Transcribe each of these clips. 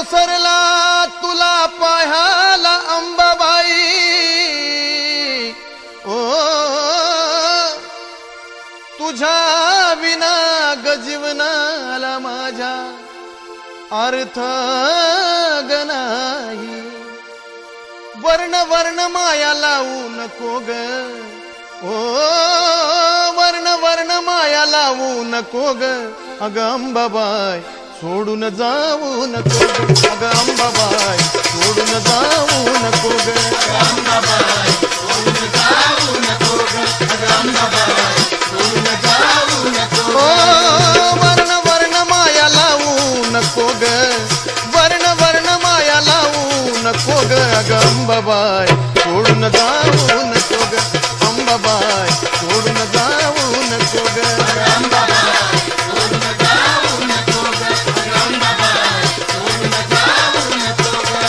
ओसरला तुला पाहायला अंबाबाई, ओ तुझ्या विना ग जीवनाला माझ्या अर्थ ग नाही। वर्ण वर्ण माया लावू नको ग, ओ वर्ण वर्ण माया लावू नको ग, अग अंबाबाई सोडून जाऊ नको ग, अग अंबाबाई सोडून जाऊ नको ग, अंबाबाई सोडून जाऊ नको ग, अग अंबाबाई सोडून जाऊ नको। ओ वर्ण वर्ण माया लावू नको ग, वर्ण वर्ण माया लावू नको ग, अग अंबाबाई सोडून जाऊ नको ग, अंबाबाई सोडून जाऊ नको ग, अंबाबाई सोडून जाऊ नको ग, अग अंबाबाई सोडून जाऊ नको ग।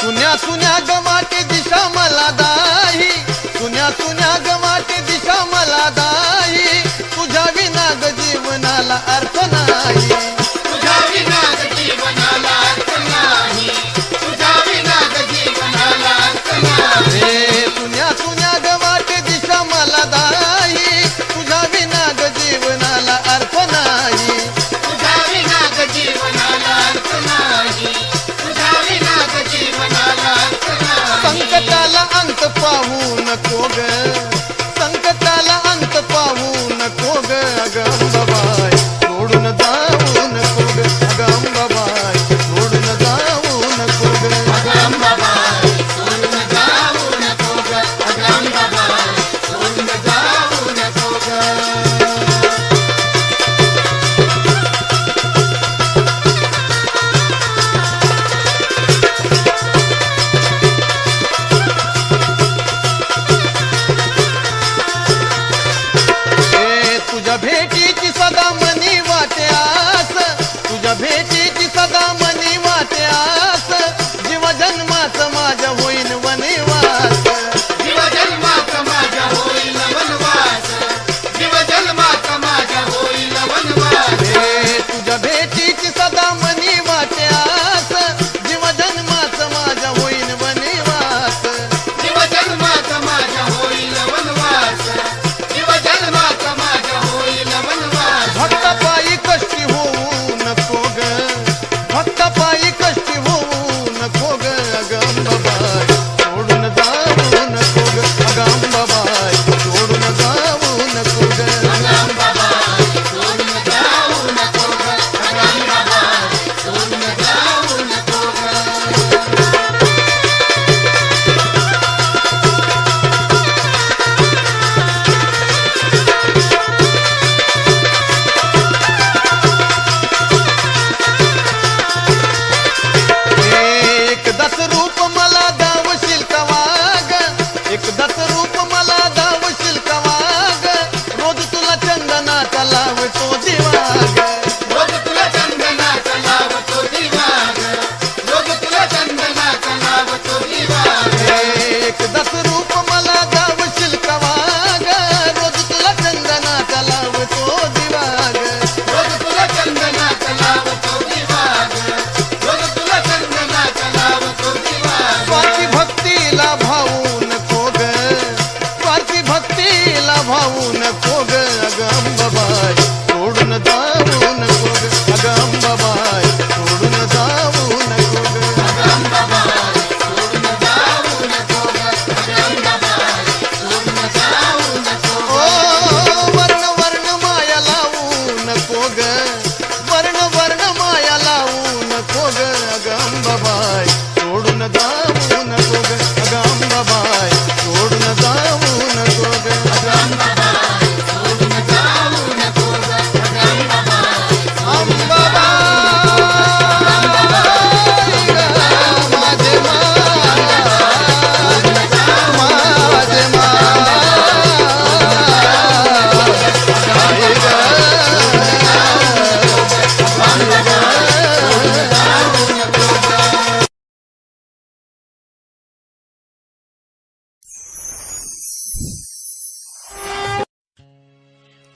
सुन्या सुन्या गमाटे दिशा मला दाही, सुन्या सुन्या गमाटे दिशा मला दाही, तुझ्या विना ग जीवनाला अर्थ नाही, तुझ्या विना ग जीवनाला अर्थ नाही, तुझ्या विना ग जीवनाला अर्थ नाही। रे सुन्या सुन्या गमाटे दिशा मला दाही, तुझ्या विना ग जीवनाला अर्थ नाही, तुझ्या विना ग जीवनाला अर्थ नाही, तुझ्या विना ग जीवनाला अर्थ नाही। संकटाला अंत पाहू नको ग, संकटाला अंत पाहू नको ग, अग अंबाबाई सोडून जाऊ नको ग, अग अंबाबाई सोडून जाऊ नको ग, अग अंबाबाई सोडून जाऊ नको ग, अग अंबाबाई सोडून जाऊ नको ग। तुझ्या भेटीची सदा मनी वाटे आस, तुझ्या भेटीची सदा मनी वाटे आस, जीव जन्माच माझ्या होईन वनवास, जीव जन्मात माझ्या होईल वनवास, जीव जन्मात माझ्या होईल वनवास। हे तुझ्या भेटीची सदा मनी वाटे आस, जीव जन्माच माझ्या होईन वनवास, जीव जन्मात माझ्या होईल वनवास, जीव जन्मात माझ्या होईल वनवास। भक्तापायी कष्टी होऊ नको ग, भक्तापायी कष्टी होऊ नको ग, अग अंबाबाई सोडून जाऊ नको ग, अग अंबाबाई सोडून जाऊ नको ग, अग अंबाबाई सोडून जाऊ नको ग, अग अंबाबाई सोडून जाऊ नको ग। एकदाच रूप मला दावशील कवा ग, एकदाच रूप मला दावशील कवा ग, रोज तुला चंदनाचा लावतो दिवा ग, रोज तुला चंदनाचा लावतो दिवा ग, रोज तुला चंदनाचा लावतो दिवा ग। एकदाच रूप मला दावशील कवा ग, रोज तुला चंदनाचा लावतो दिवा ग, रोज तुला चंदनाचा लावतो दिवा ग, रोज तुला चंदनाचा लावतो दिवा ग। स्वाती भक्तीला भावू नको ग,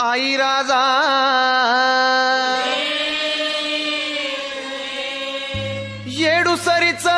आई राजा येडूसरीचा